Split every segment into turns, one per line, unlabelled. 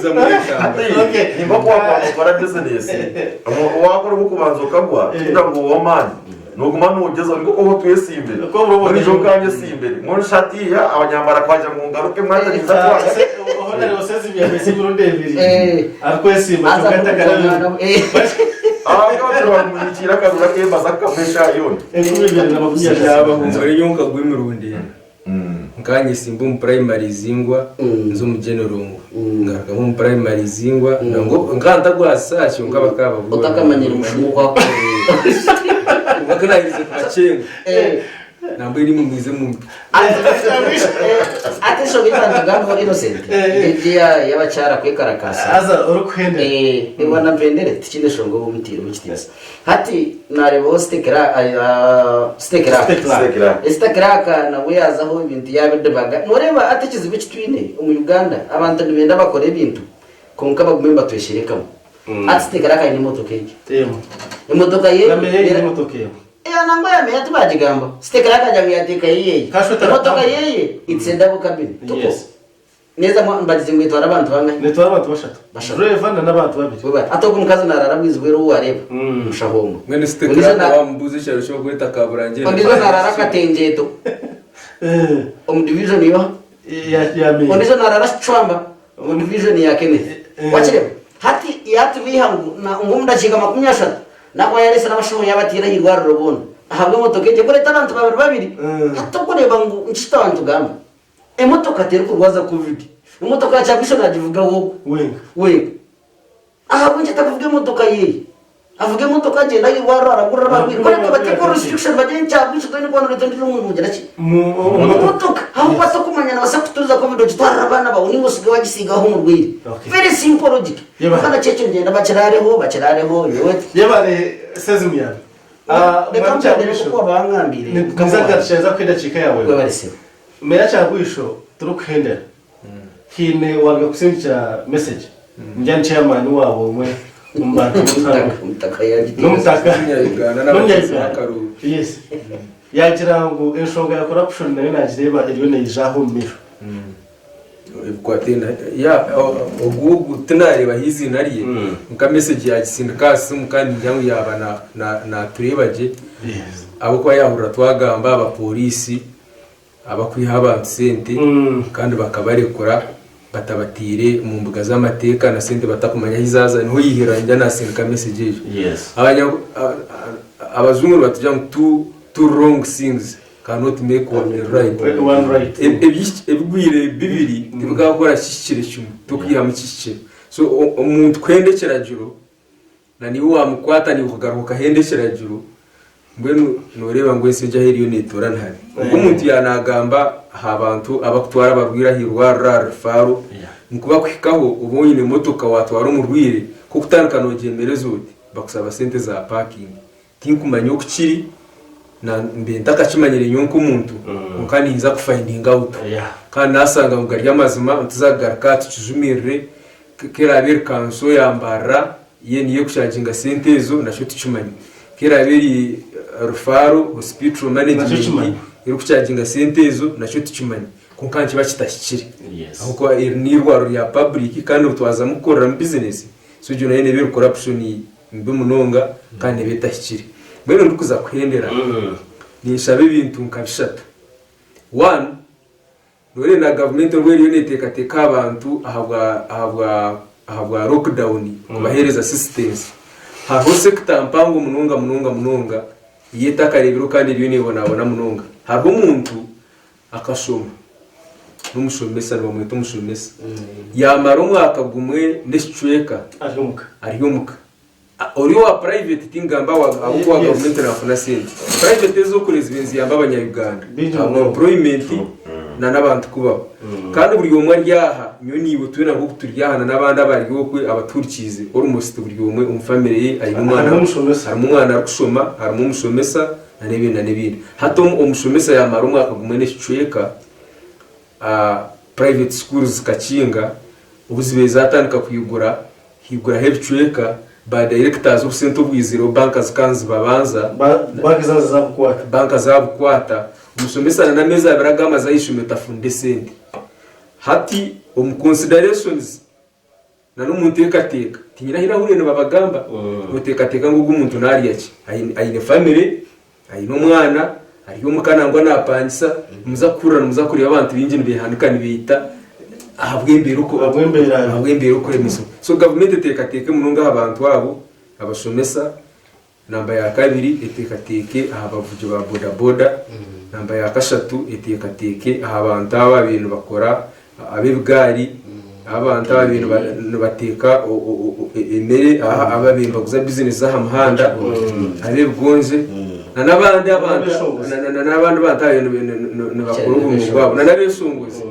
kuza muri shamba
nimba kwa business wakora bukubanza ukagwa kugira ngo uwo mani nuguma nugeza ngo ko tuye imbere muri jo kanye imbere muri shati ya abanyambara kwaje mu ngaruke mwatariza kwase
ohona rero sezi bya mesi burundi bibiri ariko simba tukata kana
Agora mu ikira karura ke bazaka mesha yone
ekubibira n'abakunyasha
yaba muri yonka gwimirundi nkanye simba mu primary zingwa nzo mu general ngaga mu primary zingwa ngo nganda gwasashe ngabakaba
utakamanyira umushumu kwa
bakanayize kwacenga nambo iri mu mwize mu
ate so bitanga ngambo innocent igiya yabacara kwekarakasa
aza urukwende
wana vendere tikinde shongo bumutiro bikitisa hati narebo stekera kana weyazaho ibintu yabidebaga noreba atekize bikitwine mu Uganda abantu nibenda bakora ibintu konka bagumemba tweshirekamo ati stekera kana imotoka yiki imotoka ye
imotoka ye
nango ya meya tubajigamba stekera kaja yateka yeye imotoka yeye itsenda bukabini
yes
neza mbagize ngo itwara abantu bangahe
netwara abantu bashatu revana n'abantu babiri
atoko mukazi narara mwizwe ru wareba mushahombo
mwene stekera wambuze cyaro cyo kweta kaburangere
ondizo narara katenjeto division yo
ya me
ondizo narara chwamba division ya Kenneth wachire hati yatu bihangu na ngumda chika 30 nako yarese n'abashoboye yabatira hirwara robona ahabwe motoka je kore tarantu babiri atokoreba ngo nshitabantu gamba emotoka teri kurwaza covid emotoka cyabisho nagivuga wo wenga ahabwe nje takuvuga emotoka ye avuga emotoka je nayi waro aragura babiri kore batekora restriction baje cyabisho toni kwa nore tondiro mu mujana ki emotoka aho kwato kumanya nabasa kutuza covid gitwara abana bawo ni ngosiga wagisigaho mu rwiri very simple logic kana cyecho ngenda bacerareho
yebare sezimya
mwacyabisho ko bangambire
kazagatshaza kwidacika yawe
babarese
meya cyagwisho turukwendera hine wanga kusencha message njya chairman wabo mwe umbantu
umutaka yagiye
n'umutaka
Uganda n'abakaru
yes yagira ngo enshonga ya corruption nayo nagireba iriyo nejaho miro
kwatenda ya ogugu tunareba hizi nariye muka message ya sindikasi mukandi njyangu yaba na turebaje abo kwa yahura twagamba aba polisi abakwiha abantu sente kandi bakabarekura batabatire mu mbuga z'amateka na sente batakumanya hizaza niho yihiranja na sindika message
yes
abazungu batujya two wrong things cannot make one right ebigwire bibiri ndibuga gukora kishikire cyumwe tukira mu kishikire so umuntu kwendekera juru na niwe wamukwata ni kugaruka hendekera juru mbwenu noreba ngo ese jahiriyo netora ntari umuntu yanagamba habantu abakutwara barwira hirwara faru nkuba kwikaho ubonye motoka watwara umurwire ko kutandukana ogemere zote bakusaba sente za parking tinkumanya ukiri na mbenda kachimanyire nyonko umuntu mukani hiza kufinding out kandi nasanga ngo gari amazima ntuzagaruka tujumirire kera bir kanso yambara ye niye kushaginga sente zo nasho tuchumanye kera biri Rufaro hospital management iri kucyaginga sente zo nasho tuchumanye kunkanki bakitashyikire ahubwo ni rwaro ya public kandi utwaza mukorera mu business so juna yene biri corruption mbe munonga kandi betashyikire bero ndukuza kwendera ni shabe ibintu nkabishata one nore na government rweri yoneteka teka abantu ahabwa lockdown kubahereza assistance haho sector mpango munonga yeta karebero kandi riyo nibona munonga haho umuntu akashoma n'umushomesa n'abamwita umushomesa yamara umwaka gumwe ndeshweka ariyomuka ori wa private tingamba wa government na funa sente private zo kureza ibinzi yamba abanyayuganda employment na nabantu kuba kandi buri umwe ryaha nyo nibo tubona ngo turyahana nabandi abariho kwe abaturikize almost buri umwe umfamily ari umwana arikushoma ari umushomesa na n'ibindi hato umushomesa yamara umwaka gumwe ndeshweka private schools kacinga ubuzibe zatandika kuyigura higura hebchweka ba directors of Center Bwiziro bankas kanzi babanza banka zabukwata umusomesa na meza baragama zayishume tafunde sente hati considerations na n'umuntu tekateka tinyirahira hurene babagamba utekateka ngo umuntu nariya ki ayine family ayine umwana ariyo mukanangwa napangisa muzakurana muzakurira abantu bingene bihandikana bita ahabwembera uko remiso so government tekateke mununga abantu abo abashomesa namba ya kabiri etekateke ahabavuje ba boda boda namba ya kashatu etekateke ahabantu aba bintu bakora abebwari abantu aba bintu bateka emere aba bintu baguza business aha muhanda abebgonze n'abandi bataye bakora ubumwe bwabo n'abesungуzi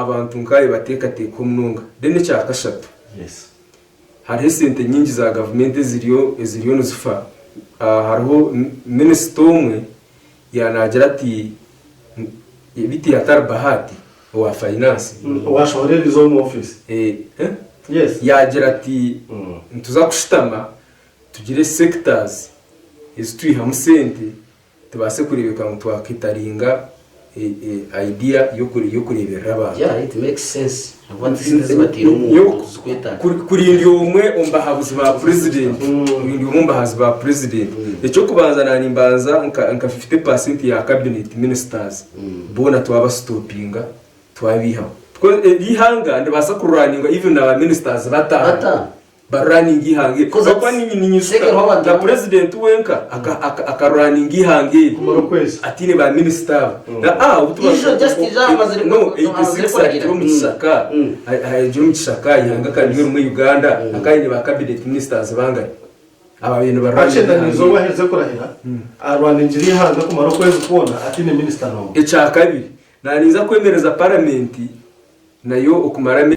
abantu nkaye batekateka umnunga dene cya kashatu hari sente nyingi za government ziriyo nuzifa hariho minister umwe yanagira ati biti yatar bahati wa finance
washorera izo mu office yes
yagira ati ntuza kushitama tugire sectors izitwi hamusente tubase kurebeka ngo twakitaringa idea yo kurebera abantu
it makes sense what is batiro mu kweta
kurindi umwe umbahabuzi ba president kurindi umbahazi ba president icyo kubanza nanimbanza nka 50% ya cabinet ministers bona twaba stoppinga twabiha ihanga ndabasa kururaninga even aba ministers bata barunning ihange kwa nini nyisuka na president wenka akarunning ihange
kumara kwezi
atine ba minister na
utuba just amaze
no 86 mu Kisaka ajuru mu Kisaka ihanga kandi mu Uganda akanye ba cabinet ministers banga aba bintu
barunning zo baheze kurahira arwanning ihanga kumara kwezi kubona atine minister no
icya kabiri naniza kwemereza parliament nayo okumara